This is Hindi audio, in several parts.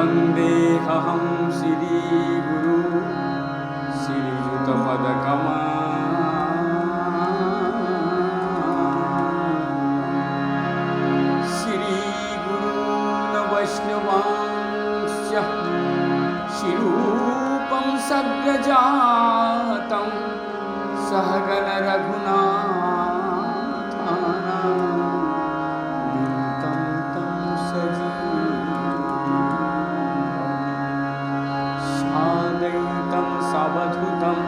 वन्देऽहं श्रीगुरु श्रीयुतपदकमलम् श्रीगुरून् वैष्णवांश्च शिरूपं सग्रजातं सहगण रघुनाथानां तं सादयितं सवधूतं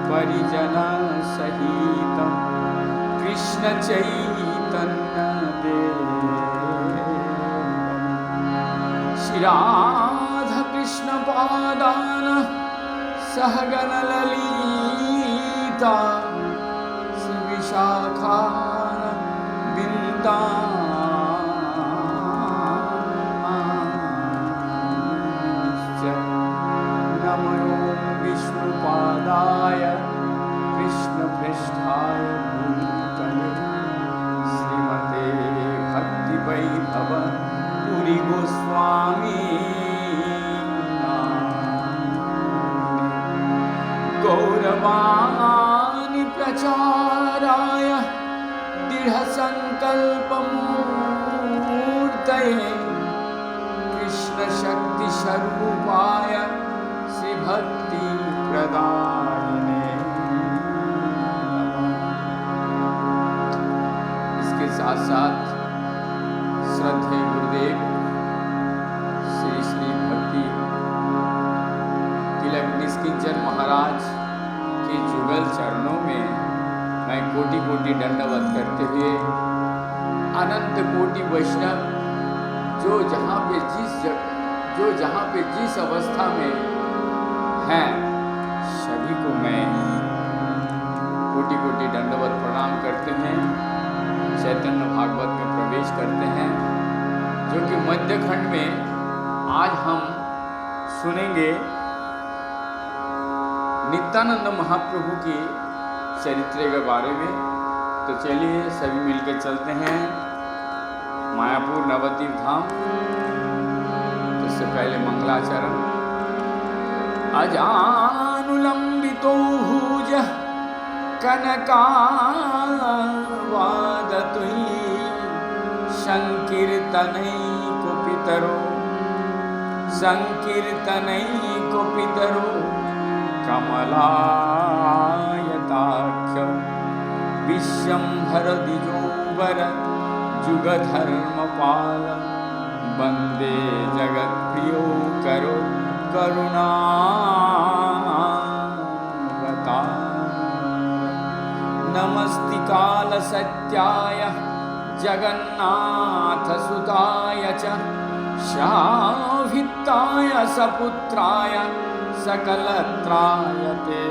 परिजनसहितं कृष्णचैतन्यदेवं श्रीराधाकृष्णपादान् सहगण ललिता श्रीविशाखान् बिन्दांश्च नमो विष्णुपादाय कृष्णपृष्ठाय भूतले श्रीमते भक्तिवैभव पुरी गोस्वामी गौरवाणी प्रचाराय दृढसङ्कल्पमूर्तये कृष्णशक्तिस्वरूपाय श्रीभक्तिप्रदायिने इसके साथ साथ श्रद्धेय गुरुदेव श्री श्री भक्ति तिलक निष्किंचन महाराज के जुगल चरणों में मैं कोटि कोटि दंडवत करते हुए अनंत कोटि वैष्णव जो जहाँ पे जिस अवस्था में हैं सभी को मैं कोटि कोटि दंडवत प्रणाम करते हैं। चैतन्य भागवत में प्रवेश करते हैं जो कि मध्य खंड में आज हम सुनेंगे नित्यानंद महाप्रभु की चरित्र के बारे में। तो चलिए सभी मिलकर चलते हैं मायापुर नवद्वीप धाम। तो इससे पहले मंगलाचरण। अजानुलंबितो भुज कनकावादतुयी संकीर्तनैको पितरो कमलायताख्य विश्वम्भर द्विजोबर जुगधर्मपाल वन्दे जगत्प्रियो करो करुणावतार। नमस्तिकाल सत्याय जगन्नाथसुताय च शाभित्ताय सपुत्राय सकलत्राय ते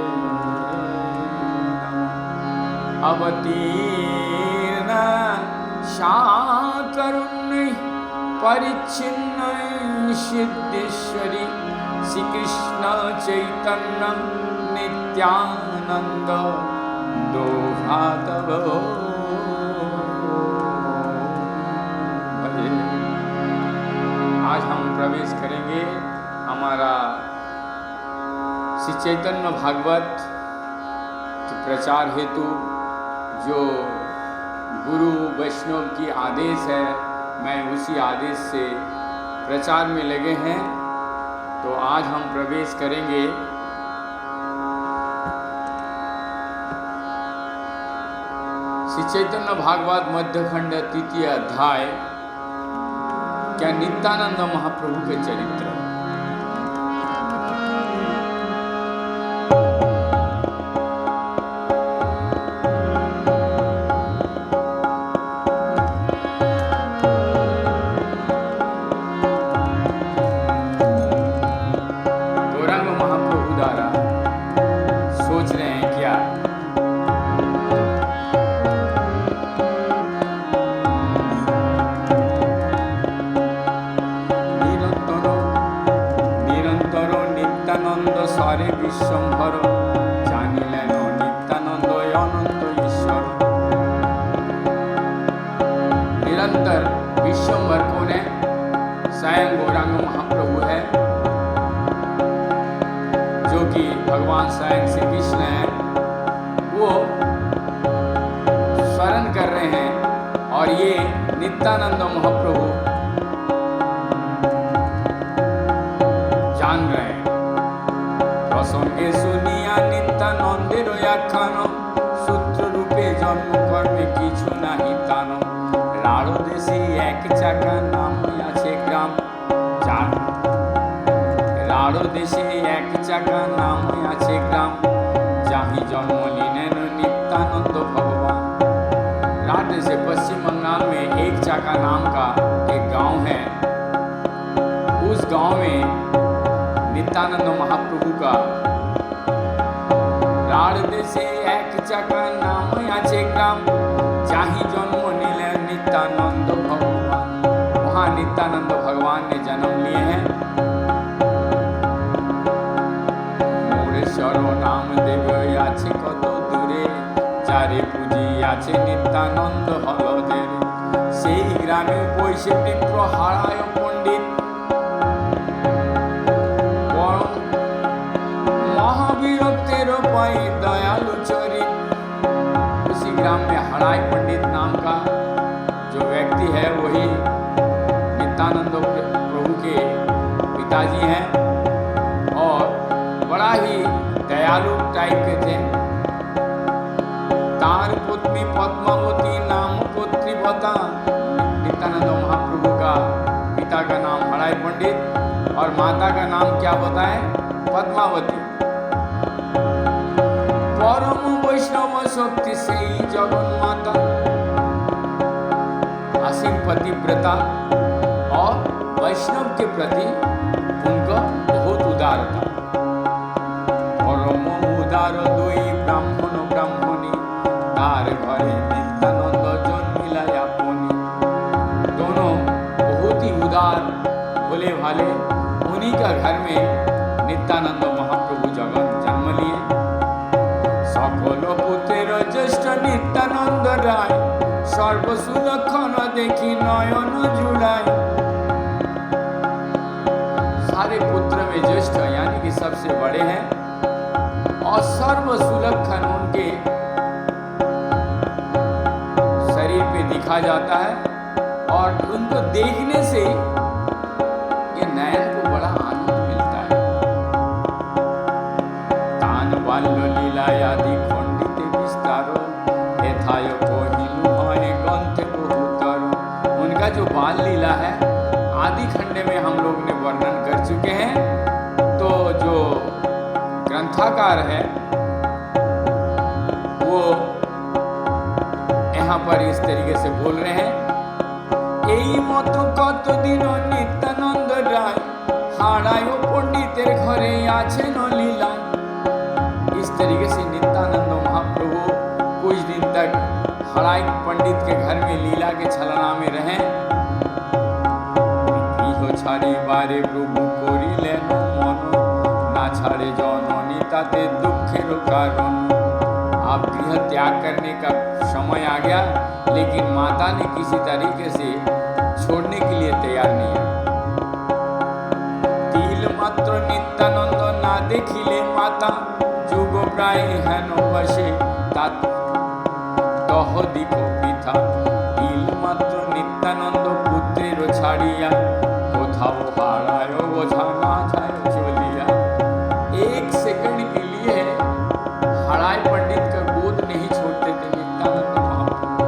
अवतीर्ण शाकरुण्य परिच्छिन्न सिद्धेश्वरी श्री कृष्ण चैतन्य नित्यानंद दोहातवो। आज हम प्रवेश करेंगे हमारा श्री चैतन्य भागवत के प्रचार हेतु जो गुरु वैष्णव की आदेश है, मैं उसी आदेश से प्रचार में लगे हैं। तो आज हम प्रवेश करेंगे श्री चैतन्य भागवत मध्यखंड तृतीय अध्याय क्या नित्यानंद महाप्रभु के चरित्र। गौरांग महाप्रभु द्वारा सोच रहे हैं क्या सारे विश्वम्भर जानिलेन नित्यानंद अनंत ईश्वर। निरंतर विश्वम्भर कौन है? स्वयं गौरांग महाप्रभु है। कि भगवान स्वयं श्री कृष्ण हैं, वो स्मरण कर रहे हैं और ये नित्यानंद महाप्रभु जान रहे हैं। प्रसंगे सुनिया नित्यानंदेर आख्यान, सूत्र रूपे जन्म कर्मे किछु नाहि तान। राढ़ देशे एक चाका नाम आछे ग्राम, राढ़ देशे एक चाका नाम आछे ग्राम, जाहि जन्म लीनेन नित्यानंद भगवान। राढ़ देशे पश्चिम बंगाल में एक चाका नाम का एक गांव है। उस गांव में नित्यानंद महाप्रभु का राढ़ देशे एक चाका नाम आछे ग्राम, जाहि जन्म नीलेन नित्यानंद भगवान। वहाँ नित्यानंद भगवान ने जन्म लिए हैं। मोरेश्वर नाम देव आछे कत दूरे, चारे पूजी आछे नित्यानंद हलदेर। सेई ग्रामे बैसे विप्र हाराय पंडित, महावीरतेर पाए दयालु चरित। उसी ग्राम में हराय पंडित नाम का जो व्यक्ति है वही नित्यानंद प्रभु के पिताजी हैं और बड़ा ही दयालु टाइप के थे। तार पुत्री पद्मावती नाम पुत्री बता। नित्यानंद महाप्रभु का पिता का नाम हराय पंडित और माता का नाम क्या बताएं? पद्मावती। परम वैष्णव शक्ति से जगन माता, असीम पतिव्रता और वैष्णव के प्रति उनका बहुत उदारता। परम उदार दुई ब्राह्मण ब्राह्मणी, तार घरे नित्यानंद जन्मिला अपनी। दोनों बहुत ही उदार भोले भाले, उन्हीं का घर में नित्यानंद महाप्रभु जन्म लिए। सकल पुत्रेर ज्येष्ठ नित्यानंद राय, सर्वसुलक्षण देखी नयन जुड़ाय। सारे पुत्र में ज्येष्ठ यानी कि सबसे बड़े हैं और सर्वसुलक्षण उनके शरीर पे दिखा जाता है और उनको देखने से ये नयन को बड़ा आनंद मिलता है। तान बाल्य लीला आदि खंडित विस्तारो, यथाय कहिलु है ग्रंथ बहुतर। उनका जो बाल लीला है आदि खंड में हम लोग ने वर्णन कर चुके हैं। तो जो ग्रंथाकार है वो यहाँ पर इस तरीके से बोल रहे हैं। এই মতো কতদিন নিত্যানন্দ রায়, হারায় पंडितेर घरे आछेन लीला। इस तरीके से नित्यानंद महाप्रभु कुछ दिन तक हराय पंडित के घर में लीला के छलना में रहे। गृह छाड़ी बारे प्रभु करिलेन मन, ना छाड़े जननी ताते दुखेर कारण। आप गृह त्याग करने का समय आ गया, लेकिन माता ने किसी तरीके से छोड़ने के लिए तैयार नहीं है। तिल मात्र नित्यानंद ना देखिले माता, जुग प्राय हेन बसे तात तह दिख पिता। तिल मात्र नित्यानंद पुत्रेर छाड़िया, कोथाओ हाराय बोझा ना जाय चलिया। एक सेकंड के लिए हराय पंडित का गोद नहीं छोड़ते थे नित्यानंद महाप्रभु।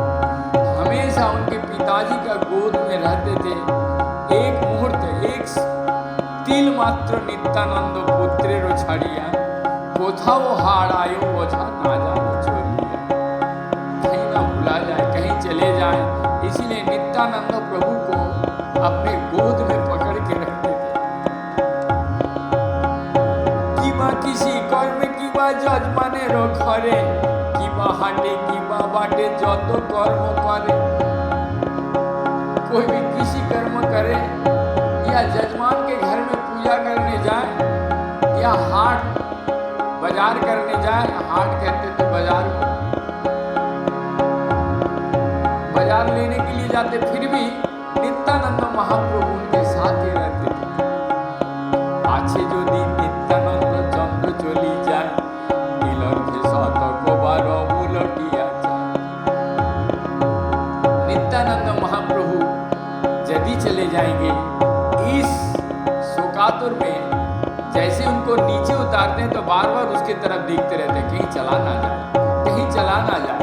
हमेशा उनके पिताजी का गोद में रहते थे। एक मुहूर्त, एक तिल मात्र नित्यानंद पुत्रेर छाड़िया, कोथाओ हाराय बोझा ना जाय चलिया। कहीं ना भुला जाए, कहीं चले जाए, इसीलिए नित्यानंद प्रभु को अपने गोद में पकड़ के रखते थे। किबा किसी कर्म किबा जजमानेर घरे, किबा हाटे किबा बाटे जत कर्म करे। कोई भी किसी कर्म करे या जजमान के घर में पूजा करने जाए या हाट बाजार करने जाए, हाट कहते थे बाजार को, बाजार लेने के लिए जाते, फिर भी नित्यानंद महाप्रभु उनके साथ ही रहते थे। आछे जो दिन नित्यानंद चंद्र चले जाएंगे। इस शोकातुर में जैसे उनको नीचे उतारते हैं तो बार बार उसके तरफ देखते रहते हैं, कहीं चला ना जाए, कहीं चला ना जाए।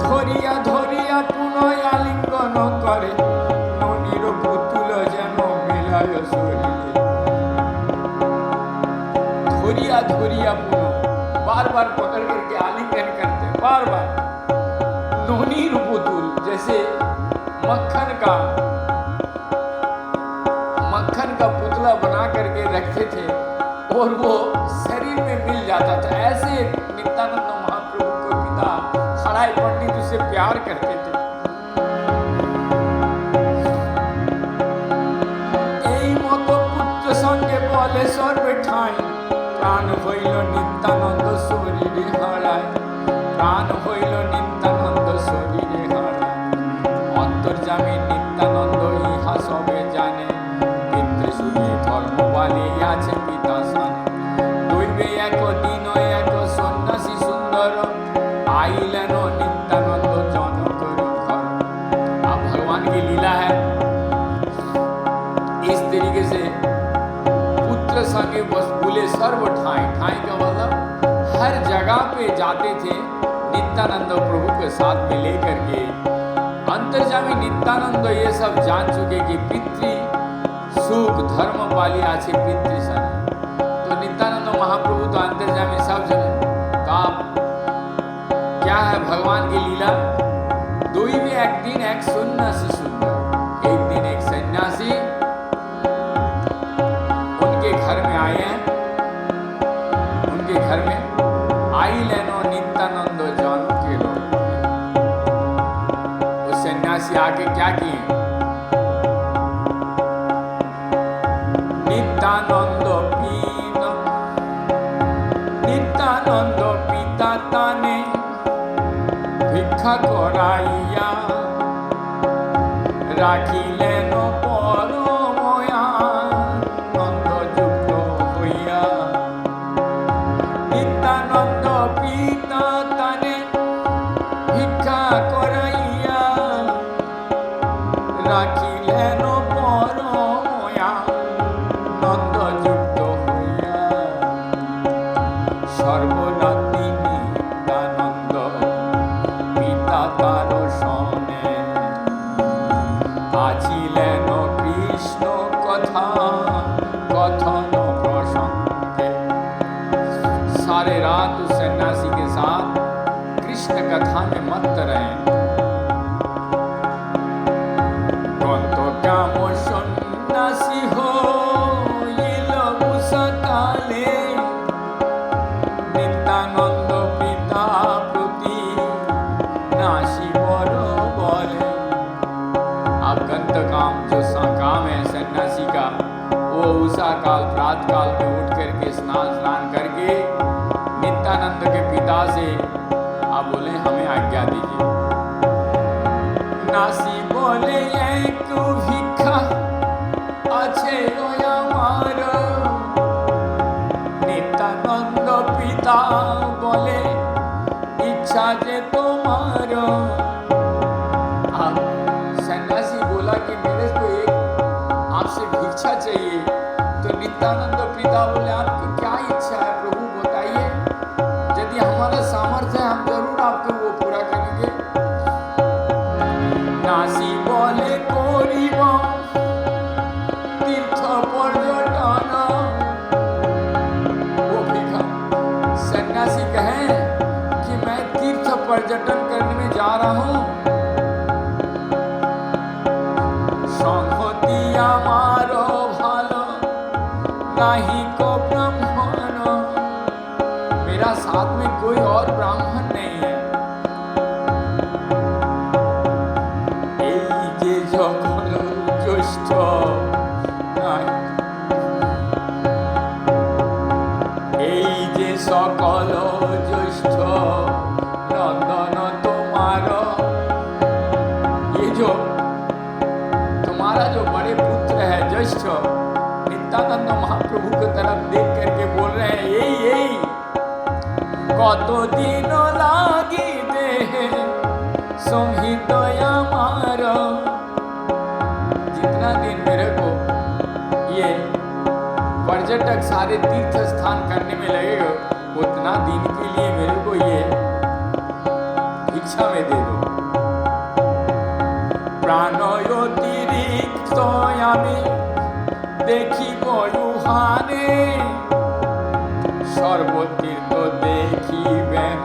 धरिया धरिया पुनः आलिंगन करे ननीर पुतुल जेन मेलाय शरीरे। धरिया धरिया पुनः बार बार पकड़ करके आलिंगन करते हैं, बार बार। ननीर पुतुल जैसे मक्खन का पुतला बना करके रखते थे और वो शरीर में मिल जाता था, ऐसे नित्यानंद महाप्रभु को पिता खड़ाई पंडित उससे प्यार करते थे। এই মতো পুত্র সঙ্গে বলে সর্বে ঠাঁই প্রাণ হইল নিত্যানন্দ শরীরে হারায়, প্রাণ হইল নিত্যানন্দ শরীরে হারায়। অন্তর্যামী নিত্যানন্দ ইহা সবে জানে, পিতৃসুখে ধর্মবালী আছে পিতা সানে। দৈবে এক দিন এক সন্ন্যাসী সুন্দর आइलन नित्यानंद जनक घर। अब भगवान की लीला है, इस तरीके से पुत्र संगे बस बोले सर्व ठाई। ठाई का मतलब हर जगह पे जाते थे नित्यानंद प्रभु के साथ में लेकर के। अंतर्जामी नित्यानंद ये सब जान चुके कि पितृ सुख धर्म वाली आछे पितृ सन। तो नित्यानंद महाप्रभु तो अंतर्जामी सब जगह। तो आप क्या है भगवान की लीला? दुई में एक दिन एक सन्यासी सुंदर, एक दिन एक सन्यासी उनके घर में आए हैं। उनके घर में आई लेनो नित्यानंद जान के लोग। उस सन्यासी आके क्या किए? नित्यानंद पिता ताने भिक्षा कराइया राखिलेन परमया नंदयुक्त हइया। नित्यानंद पिता ताने भिक्षा कराइया राखिलेन परमया नंदयुक्त हइया। सर्वरात्रि नित्यानंद पिता तार सने आछिलेन कृष्ण कथा कथन प्रसंगे। सारे रात उस सन्यासी के साथ कृष्ण कथा में मस्त रहे। कौन तो काम सन्यासी हो काले नित्यानंद पिता प्रति नासी बड़ो बोले। अब गंत काम जो काम है सन्यासी का, वो उषा काल प्रात काल में उठ करके स्नान करके नित्यानंद के पिता से आप बोले हमें आज्ञा दीजिए। नासी बोले एक भिक्षा अच्छे हमार। नित्यानंद पिता बोले इच्छा जे तुम्हार। अब सन्यासी बोला कि मेरे को एक आपसे भिक्षा चाहिए। तो नित्यानंद पिता बोले आपको क्या इच्छा है प्रभु बताइए, यदि हमारा सामर्थ्य है हम जरूर आपको वो पूरा करेंगे। नासी बोले कोरिब तीर्थ पर्यटन। वो भिक्षा सन्यासी कहे कि मैं तीर्थ पर्यटन करने में जा रहा हूँ। संगति आमारो भालो नहीं को ब्राह्मण। मेरा साथ में कोई और ब्राह्मण नहीं है। এই যে সকল জ্যেষ্ঠ এই যে সকল জ্যেষ্ঠ नंदन तुम्हारा। ये जो तुम्हारा जो बड़े पुत्र है ज्येष्ठ, नित्यानंद महाप्रभु की तरफ देख करके बोल रहे हैं यही कत दिन लागिबे संहित आमार। जितना दिन मेरे को ये पर्यटक सारे तीर्थ स्थान करने में लगेगा, उतना दिन के लिए मेरे को ये भिक्षा में दे दो। प्राणयोतिरिक्त আমি দেখিব ইউহানে, সর্বতীর্থ দেখিবেন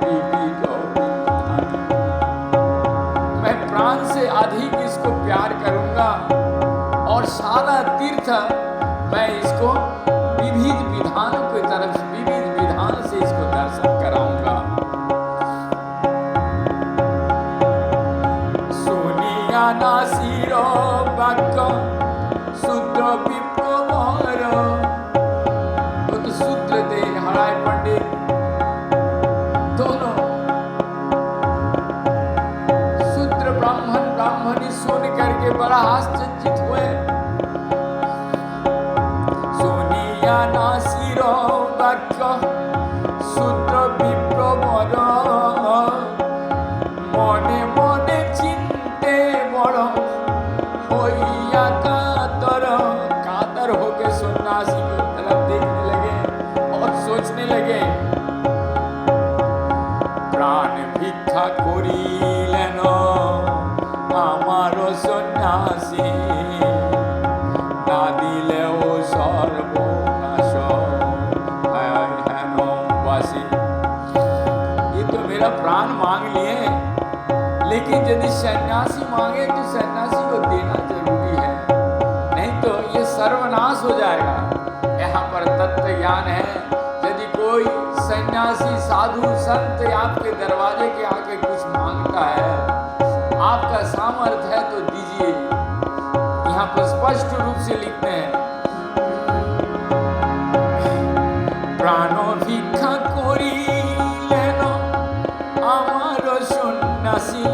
विविध विधान। मैं प्राण से अधिक इसको प्यार करूंगा और सारा तीर्थ मैं इसको विविध विधानों की तरफ विविध विधान से इसको दर्शन कराऊंगा। सुनिया नासिर वाक्य शूद्र विप्रवर, वो तो शूद्र थे हराय पंडित दोनों, शूद्र ब्राह्मणी सुन करके बड़ा आश्चर्यचकित हुए। सुनिया नासिर वाक्य शूद्र विप्रवर, मने मने चिंते बड़ होइया कातर होके सन्यासी की तरफ देखने लगे और सोचने लगे, प्राण भिक्षा करिलेन आमार सन्यासी, ना दिलेও सर्वनाश हेनवासी। ये तो मेरा प्राण मांग लिए, लेकिन यदि सन्यासी मांगे तो सन्यासी को देना जरूरी है, नहीं तो ये सर्वनाश हो जाएगा। यहाँ पर तत्व ज्ञान है, यदि कोई सन्यासी साधु संत आपके दरवाजे के आके कुछ मांगता है, आपका सामर्थ्य है तो दीजिए। यहाँ पर स्पष्ट रूप से लिखते हैं, प्राण भिक्षा करिलेन आमार सन्यासी,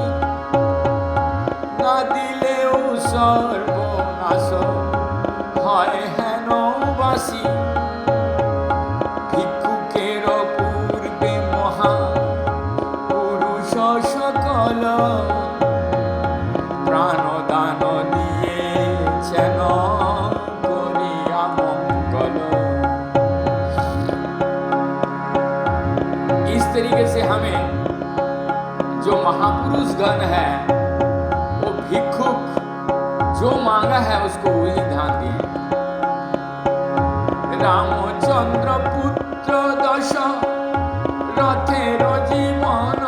ना दिलेও সর্বনাশ হয় হেনবাসী। ভিক্ষুকের পূর্বে মহা পুরুষ সকল, প্রাণদান দিয়েছেন করিয়া মঙ্গল। इस तरीके से हमें जो महापुरुष गण है वो भिक्षुक जो मांगा है उसको वही ध्यान दिए। रामचंद्र पुत्र दश रथेर जीवन,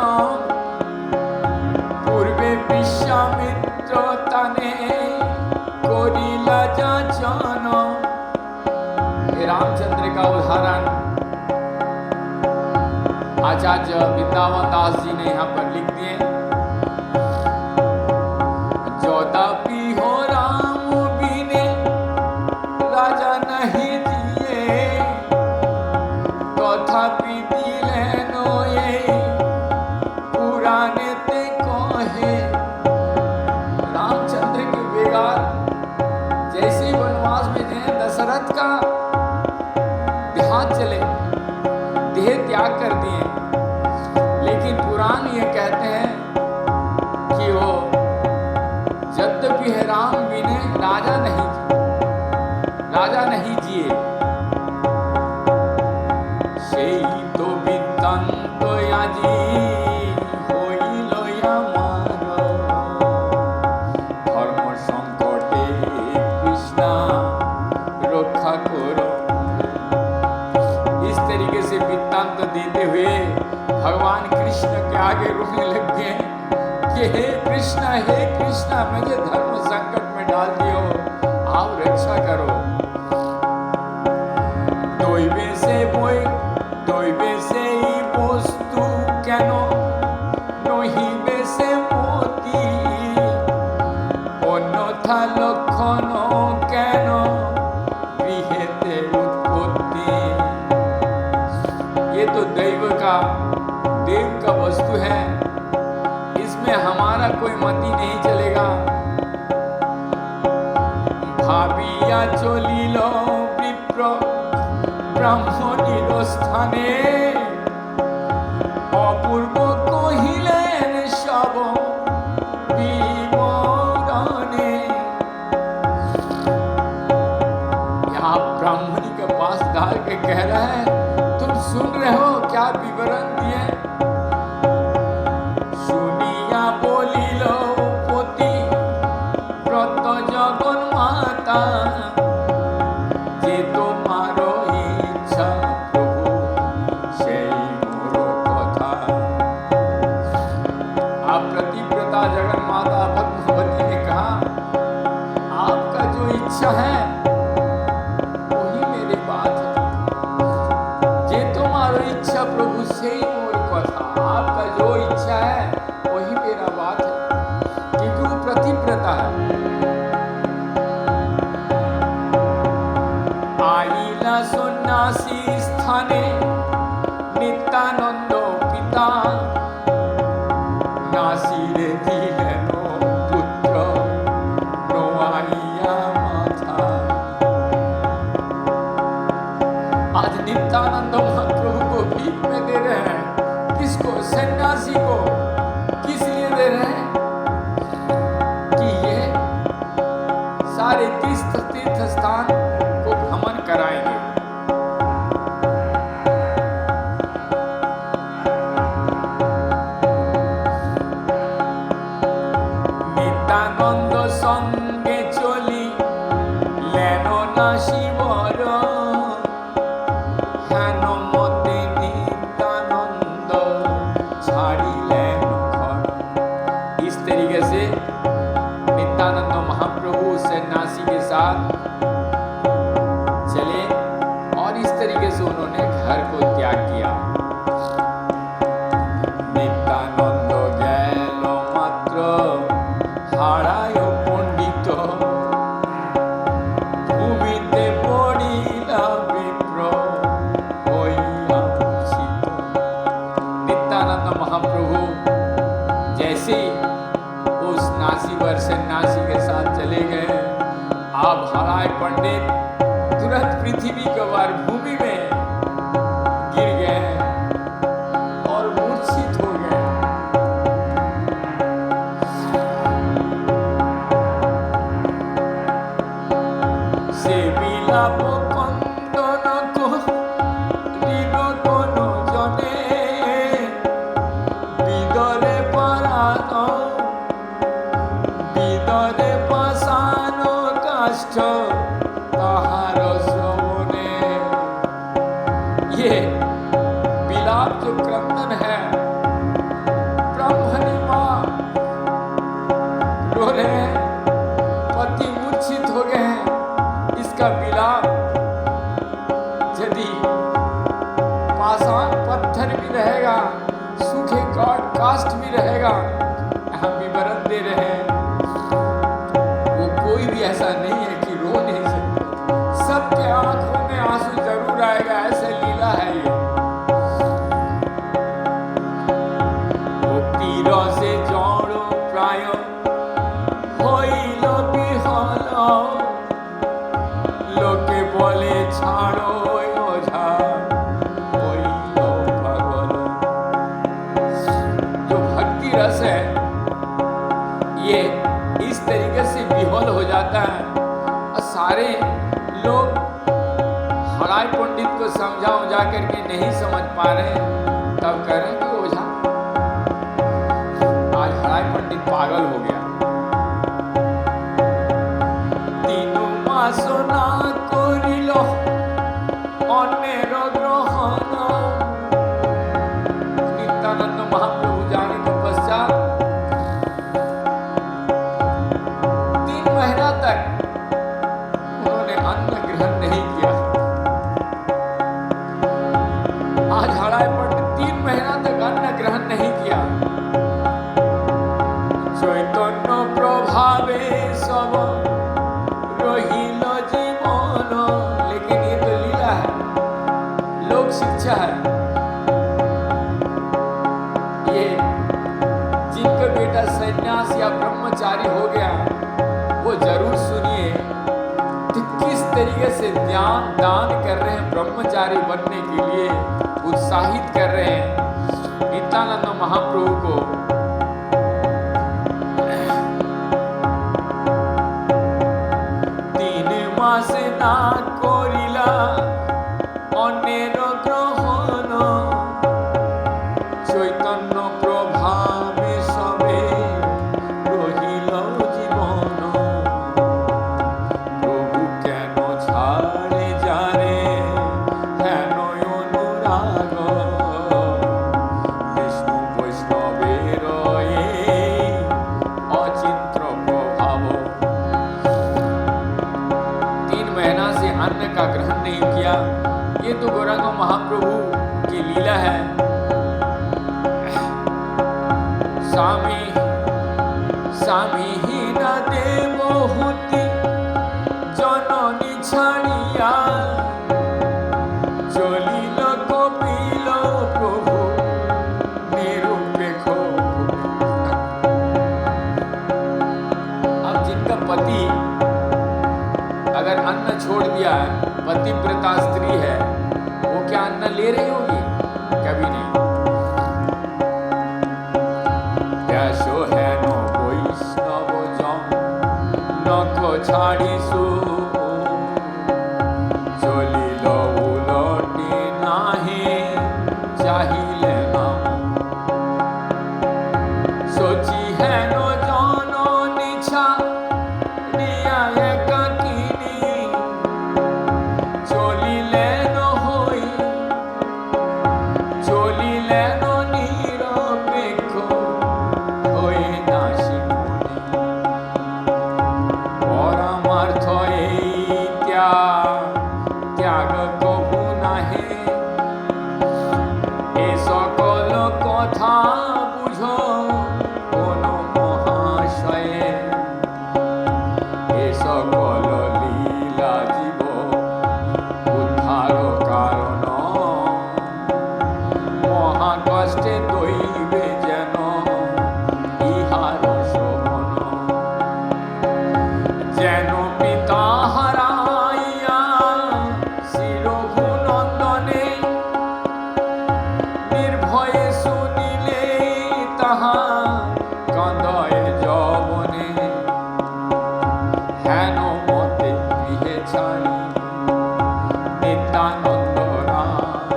पूर्वे विश्वामित्र ताने करिला जाचन। रामचंद्र का उदाहरण आचार्य वृंदावन दास जी ने यहाँ पर लिख दिए। यद्यपि हो राम बिने राजा नहीं दिए, तथापि दिलेन ये पुराने ते कहे। रामचंद्र के बेगार जैसे ही वनवास में थे, दशरथ का देहांत चले, देह त्याग कर दिए, लेकिन पुराण ये कहते हैं कि वो यद्यपि है राम बिने राजा नहीं जिए। সেই তো বৃত্তান্ত আজি হইল আমার, ধর্ম সংকটে কৃষ্ণা रक्षा करो। इस तरीके से वृत्तांत देते हुए भगवान कृष्ण के आगे रोने लग गए कि हे कृष्ण मुझे धर्म संकट में डाल दियो, आओ रक्षा करो। দৈবে সে বস্তু কেন নহিবে সে মতি, অন্যথা লক্ষণ কেন গৃহেতে उत्पत्ति। ये तो देव का वस्तु है, इसमें हमारा कोई मति नहीं चलेगा। भाविया चलिल विप्र ब्राह्मणीर स्थाने, अपूर्व कहिलेन सब विवरणे। कह रहे हैं, तुम सुन रहे हो क्या विवरण दिए? सुनिया बोलिल पति व्रत जगन माता, जे तुम्हारो इच्छा प्रभु সেই मोर कथा। आप प्रतिव्रता जगन माता पद्मावती ने कहा, आपका जो इच्छा है वही मेरी बात है। जे तुम्हारो इच्छा प्रभु से ही मोर कथा, आपका जो इच्छा है वही मेरा बात है, क्योंकि वो प्रतिव्रता है। आइला सन्यासी स्थाने नित्यानंद पिता, नासिरे दिलेन पुत्र नोआइया माथा। आज नित्यानंद महाप्रभु को भीख में दे रहे हैं। किसको? सन्यासी को। किस लिए दे रहे हैं? कि ये सारे तीर्थ स्थान को भ्रमण कराएंगे। नित्यानंद संगे चली लेन ना शिवर, हेन मते नित्यानंद छाड़िलेन घर। इस तरीके से नित्यानंद महाप्रभु सन्यासी के साथ चले और इस तरीके से उन्होंने घर को त्याग किया। नित्यानंद गैल मात्र हाराय पंडित, भूमिते पड़िला विप्र हइया मूर्छित। नित्यानंद महाप्रभु जैसे उस नासीवर सन्यासी के साथ चले गए, आप हराय पंडित तुरंत पृथ्वी के वार भूमि में गिर गए और मूर्छित हो गए। से বিলাপ কন্দন করিল কোন জনে, বিদরে পরাণ বিদরে পাষাণ কাষ্ঠ তাহার শ্রবণে। ये विलाप जो क्रंदन है, ब्रह्मणी माँ रो रहे हैं, पति मूर्छित हो गए हैं। इसका विलाप यदि पाषाण पत्थर भी रहेगा, सूखे काष्ठ भी रहेगा, हम विवरण दे रहे हैं, वो कोई भी ऐसा नहीं है कि रो नहीं सकता। सबके आंखों में आंसू जरूर आएगा, ऐसा लीला है ये। भक्ति रसे जड़ प्राय हइल विहल, लोके बोले छाड़ो ओझा हइल पागल। जो भक्ति रस है ये इस तरीके से विह्वल हो जाता है और सारे लोग हराय पंडित को समझा उजा करके नहीं समझ पा रहे हैं, तब कह रहे हैं कि ओझा। आज हराय पंडित पागल हो गया। तीनों मास ना करिल अन्नेर ग्रहण। नित्यानंद महाप्रभु जाने के पश्चात 3 महीना तक उन्होंने अन्न ग्रहण नहीं किया। आज हराय पंडित 3 महीना तक अन्न ग्रहण नहीं किया। चैतन्य प्रभावे सब रहिल जीवन। लेकिन ये तो लीला है, लोक शिक्षा है। ये जिनका बेटा सन्यास या ब्रह्मचारी हो गया वो जरूर सुनिए कि किस तरीके से दान कर रहे हैं, ब्रह्मचारी बनने के लिए उत्साहित कर रहे हैं नित्यानंद महाप्रभु को। मास ना करिला अन्य অন্য প্রভাবে সবে রহিল জীবন, প্রভু কেন ছাড়ে যারে হেন অনুরাগ, विष्णु वैष्णवेर अचिंत्य प्रभाव। 3 महीना से अन्न का ग्रहण नहीं किया, ये तो गौरांग महाप्रभु की लीला है। स्वामी स्वामी ही न देवहूति जननी छाड़िया, चलिल कपिल प्रभु निरुपेक्ष। अब जिनका पति अगर अन्न छोड़ दिया है, पतिव्रता स्त्री है, वो क्या अन्न ले रही होगी? कभी नहीं। कैसो है नो वैष्णव जन नको छाड़िसु, चलिल उलटी नाही चाहिले नाम। सोची है नो जननी छाड़िया एकाकिनी, चलिलेन हई चलिलेन निरपेक्ष हई दासी मुनि। परमार्थ এই ত্যাগ কভু নাহে, এ সকল কথা বুঝো কোন মহাশয়ে, এ সকল লীলা জীব উদ্ধার কারণ, মহা কষ্টে দইবে যেন ইহার শোভন। যেন পিতা হারাইয়া শিরভুনন্দনে, নির্ভয়ে শুনিলে তাহা কাঁদয় যবনে। হেন মতে গৃহে ছাড়ি নিত্যানন্দ রায়,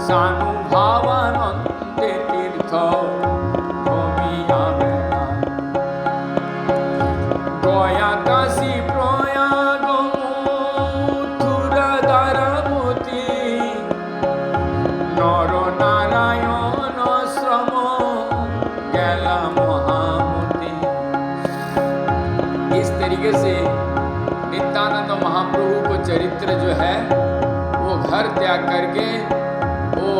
সানুভাবানন্দে তীর্থ ভূমিয়া বেড়ায়। গয়া কাশী প্রয়াগ মথুরা দ্বারাবতী, नर नारायण श्रम गैला महामती। इस तरीके से नित्यानंद महाप्रभु को चरित्र जो है वो घर त्याग करके वो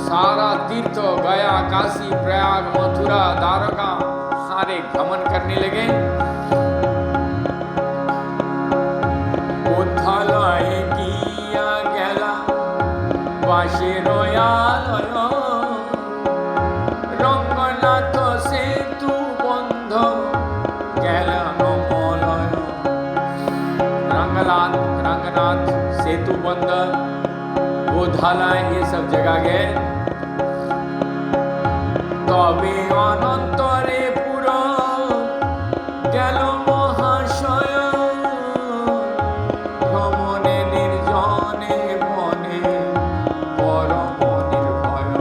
सारा तीर्थ गया काशी प्रयाग मथुरा द्वारका सारे भ्रमण करने लगे। उद्धालय किया गैला বাসের আলয়, রঙ্গনাথ সেতু বন্ধ গেলাম মলয়। रंगनाथ सेतु बंद, बोधालय, ये सब जगह गए। तबे अनंतरे पुर गেল মহাশয়, ভ্রমণে নির্জনে বনে পরম নির্ভয়।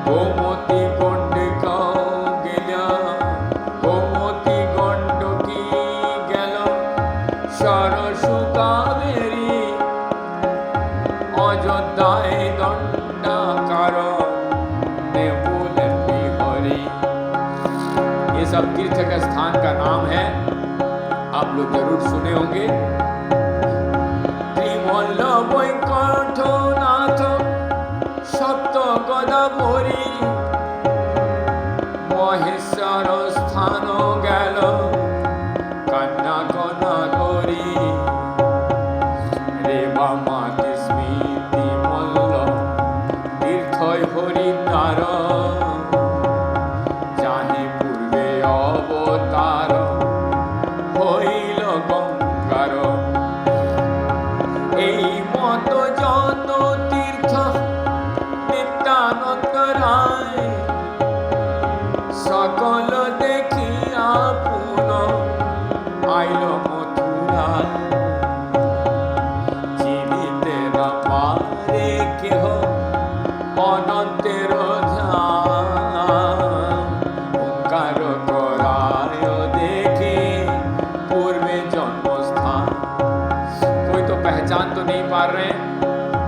গোমতী গণ্ডক গেল, গোমতী গণ্ডকী গেল সরসু কাবেরী, अयोध्याय दंडाकार नेबुलन बिहारी। ये सब तीर्थ का स्थान का नाम है, आप लोग जरूर सुने होंगे। त्रिवल्लभ वैकुंठनाथ सप्त गदाधरी, महेश्वर स्थान गেল कन्या कनागरी। रेवा माती स्मृति मल्ल तीर्थय हरिद्वार, जाहि पूर्वे अवतार হইল গঙ্গার। এই মত যত তীর্থ নিত্যানন্দ রায়, রে কেহ অনন্তের ধ্যান ওঙ্কার कराय देखे पूर्वे जन्म स्थान। कोई तो पहचान तो नहीं पा रहे हैं,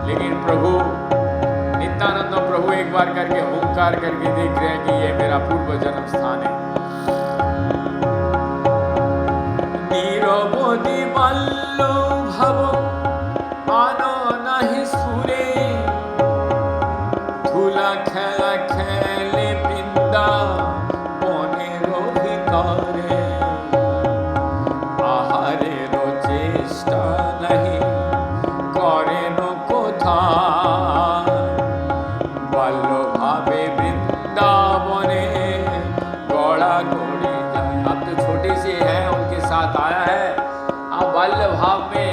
लेकिन प्रभु नित्यानंद प्रभु एक बार करके ओंकार करके देख रहे हैं कि ये मेरा पूर्व जन्म स्थान है। नीरवधि बाल्य भाव आनो नहीं सुरे धूला खेला खेले बृंदा बनेर भितरे आहारेर चेष्टा नहीं करेन कोथाय बाल्य भावे वृंदावने गड़ा गड़ी जाए। अब तो छोटे से हैं, उनके साथ आया है, अब बाल्य भाव में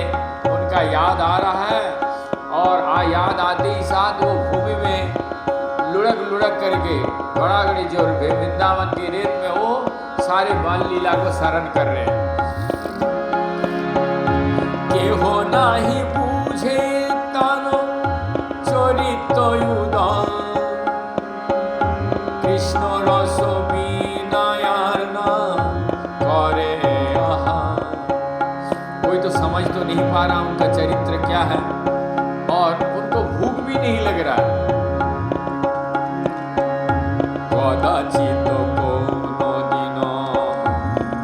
उनका याद आ रहा है और याद आते ही साथ वो भूमि में लुढ़क लुढ़क करके गड़ागड़ी जो वृंदावन की रेत में वो सारे बाल लीला को शरण कर रहे हैं। केहो नाही बूझे तानो चरित उदान कृष्ण रस बिनायार ना करे आहार। कोई तो समझ तो नहीं पा रहा उनका चरित्र क्या है और उनको भूख भी नहीं लग रहा है। कदाचित कोनो दिन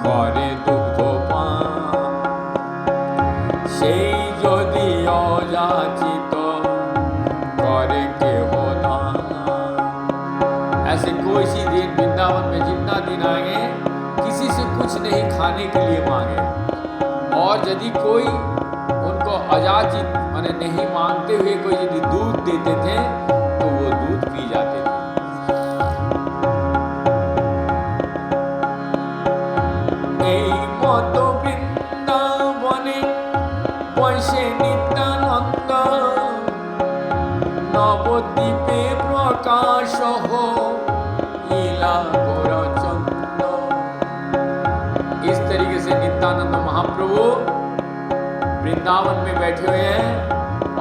करे दुग्धपान সেই যদি অযাচিত करे केह दान। ऐसे कोई सी दिन वृंदावन में जितना दिन आएंगे किसी से कुछ नहीं खाने के लिए मांगे, और यदि कोई उनको अयाचित माने नहीं मांगते हुए कोई यदि दूध देते थे तो वो दूध पी जाते थे। এই মতো বৃন্দাবনে বসে নিত্যানন্দ নবদ্বীপে প্রকাশ हो लीला गौरचंद। इस तरीके से नित्यानंद महाप्रभु वृंदावन में बैठे हुए हैं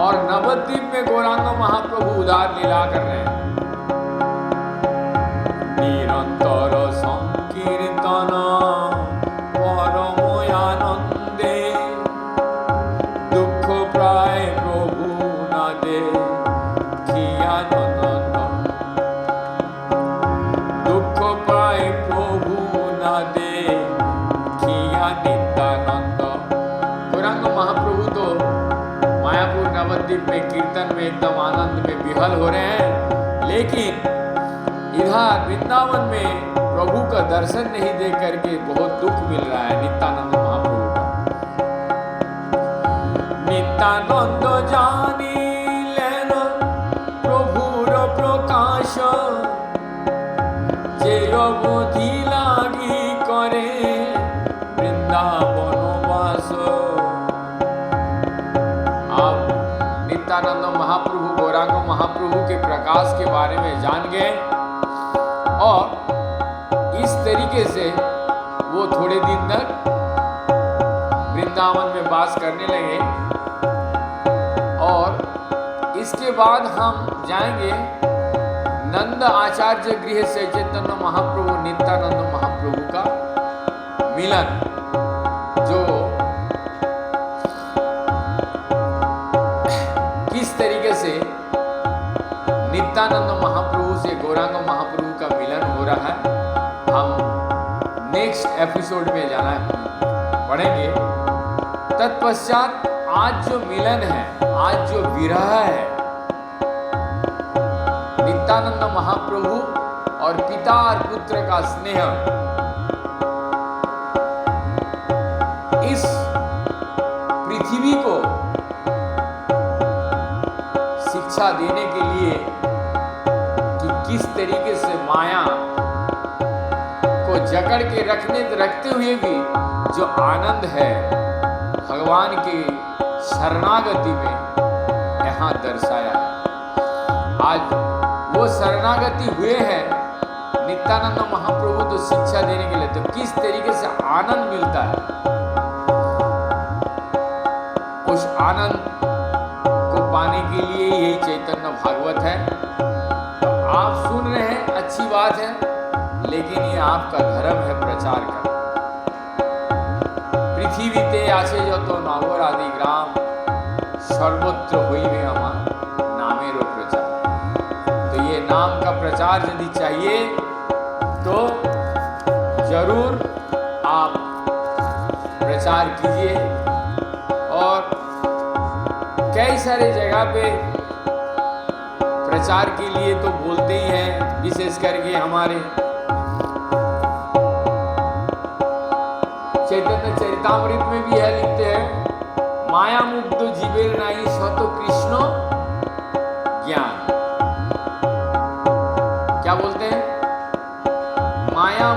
और नवद्वीप में गौरांग महाप्रभु उदार लीला कर रहे हैं। निरंतर संकीर्तन परम आनंदे दुख प्राय प्रभु न दे खियानंद दुख प्राय प्रभु न दे खिया नित्यानंद। गौरांग महाप्रभु तो मायापुर नवद्वीप में कीर्तन में एकदम आनंद में विहल हो रहे हैं, लेकिन इधर वृंदावन में प्रभु का दर्शन नहीं दे करके बहुत दुख मिल रहा है नित्यानंद महाप्रभु का। नित्यानंद जानी लेन प्रभुर प्रकाश जे अवधि लागी करे वृंदावन वास। आप नित्यानंद महाप्रभु गौरांग महाप्रभु के प्रकाश के बारे में जान गए और इस तरीके से वो थोड़े दिन तक वृंदावन में वास करने लगे। और इसके बाद हम जाएंगे नंद आचार्य गृह से चैतन्य महाप्रभु नित्यानंद महाप्रभु का मिलन, जो किस तरीके से नित्यानंद महाप्रभु से गौरांग महाप्रभु का मिलन हो रहा है, हम नेक्स्ट एपिसोड में जाना पढ़ेंगे। तत्पश्चात आज जो मिलन है, आज जो विरह है नित्यानंद महाप्रभु और पिता और पुत्र का स्नेह, इस पृथ्वी को शिक्षा देने के लिए कि किस तरीके से माया को जकड़ के रखते हुए भी जो आनंद है भगवान की शरणागति में यहाँ दर्शाया है। आज वो शरणागति हुए हैं नित्यानंद महाप्रभु तो शिक्षा देने के लिए, तो किस तरीके से आनंद मिलता है, उस आनंद को पाने के लिए यही चैतन्य भागवत है। तो आप सुन रहे हैं, अच्छी बात है, लेकिन ये आपका धर्म है प्रचार करना। पृथ्वीते आछे যত নগর आदि ग्राम सर्वत्र হইবে আমার नामेर प्रचार। तो ये नाम का प्रचार यदि चाहिए तो जरूर आप प्रचार कीजिए। और कई सारे जगह पे प्रचार के लिए तो बोलते ही हैं, विशेष करके हमारे चैतन्य चरितामृत में भी है, लिखते हैं माया मुग्ध जीवेर नाई शत कृष्ण ज्ञान। क्या बोलते हैं? माया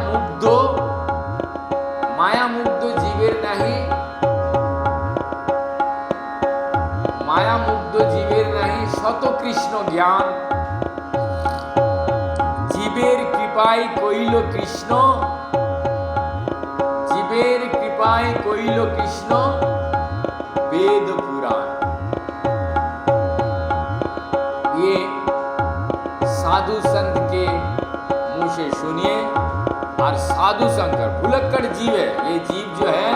मुग्ध जीवेर नहीं, माया मुग्ध जीवेर नहीं शत कृष्ण ज्ञान। जीवेर कृपाय कइल कृष्ण, जीवेर कृपाय कइल कृष्ण वेद पुराण। ये साधु संत के मुंह से सुनिए। और साधु शंकर भुलक्कड़ जीव है, ये जीव जो है,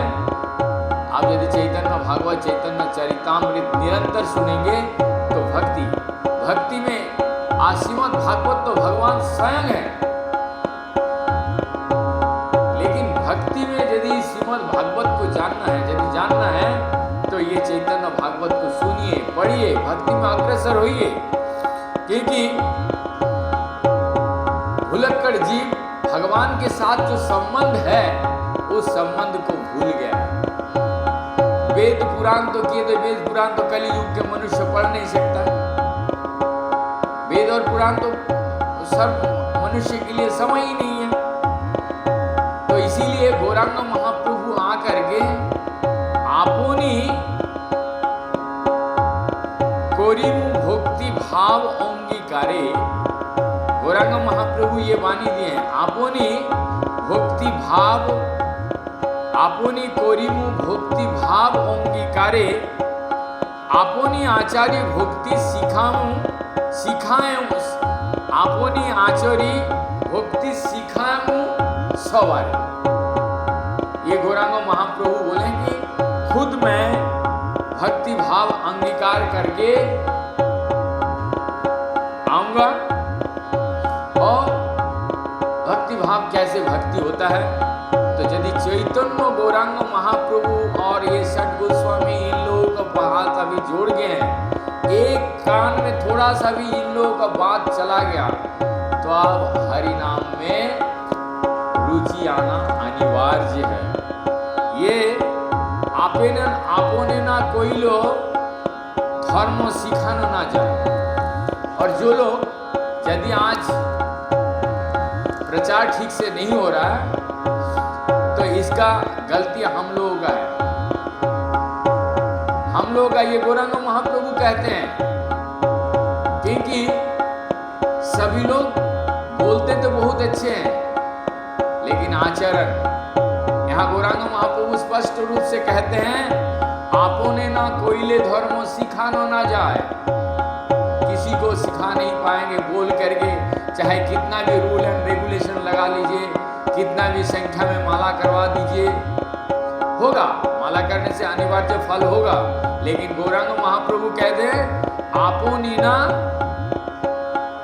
आप यदि चैतन्य भागवत चैतन्य चरितामृत निरंतर सुनेंगे तो भक्ति में श्रीमद् भागवत तो भगवान स्वयं है। लेकिन भक्ति में यदि श्रीमद् भागवत को जानना है तो ये चैतन्य भागवत को सुनिए, पढ़िए, भक्ति में अग्रसर होइए। क्योंकि भुलक्कड़ जीव भगवान के साथ जो संबंध है उस संबंध को भूल गया। वेद पुराण तो किए थे, वेद पुराण तो कली युग के मनुष्य पढ़ नहीं सकता। वेद और पुराण तो सब मनुष्य के लिए समय ही नहीं है। तो इसीलिए गौरांग महाप्रभु आकर के आपोनी कोरिमु भक्ति भाव अंगीकारे, गौरांग महाप्रभु ये वाणी दिए हैं, आपोनी भक्ति भाव, आपोनी कोरिमु भक्ति भाव अंगीकारे, आपोनी आचार्य भक्ति सिखाएं, आपोनी आचार्य भक्ति सिखाएं सवारे। ये गौरांग महाप्रभु बोले कि खुद मैं भक्ति भाव अंगीकार करके आऊंगा। और भक्ति भाव कैसे भक्ति होता है? तो यदि चैतन्य गौरांग महाप्रभु और ये षट गोस्वामी इन लोगों का बात अभी जोड़ गए हैं, एक कान में थोड़ा सा भी इन लोगों का बात चला गया तो अब हरि नाम में रुचि आना अनिवार्य है। ये आपोने ना कोई लोग धर्म सिखाना ना जाए। और जो लोग यदि आज प्रचार ठीक से नहीं हो रहा है तो इसका गलती हम लोगों का है, हम लोगों का। ये गौरांग महाप्रभु कहते हैं क्योंकि सभी लोग बोलते तो बहुत अच्छे हैं लेकिन आचरण, यहाँ गौरांग महाप्रभु स्पष्ट रूप से कहते हैं आपोने ना कोइले धर्म सिखाना ना जाए। किसी को सिखा नहीं पाएंगे बोल करके, चाहे कितना भी रूल एंड रेगुलेशन लगा लीजिए, कितना भी संख्या में माला करवा दीजिए, होगा, माला करने से अनिवार्य फल होगा। लेकिन गौरांग महाप्रभु कहते हैं आपोनी ना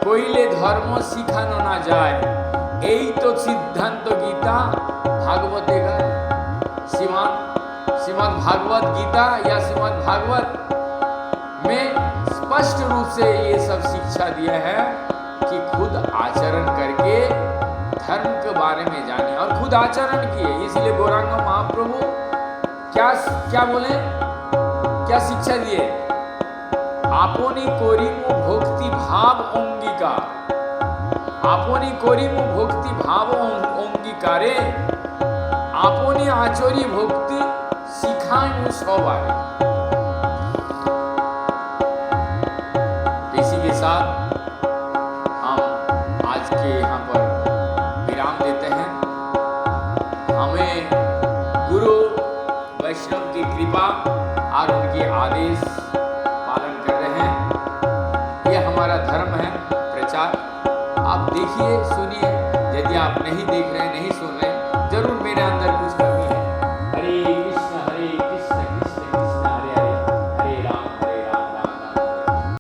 कोइले धर्म सिखाना ना जाए। यही तो सिद्धांत गीता भागवते का श्रीमद् भागवत गीता या श्रीमद् भागवत में स्पष्ट रूप से ये सब शिक्षा दिया है कि खुद आचरण करके धर्म के बारे में जाने, और खुद आचरण किए। इसलिए गौरांग महाप्रभु क्या बोले, क्या शिक्षा दिए? आपोनी कोरिमु भक्ति भाव अंगीकार, आपोनी कोरिमु भक्ति भाव अंगीकारे, आपोनी आचरी भक्ति सिखाएं सवारे। इसी के साथ हम आज के यहाँ पर विराम देते हैं। हमें गुरु वैष्णव की कृपा और उनके आदेश पालन कर रहे हैं। हमारा धर्म है प्रचार। आप देखिए, सुनिए। यदि आप नहीं देख रहे, नहीं सुन रहे, जरूर मेरे अंदर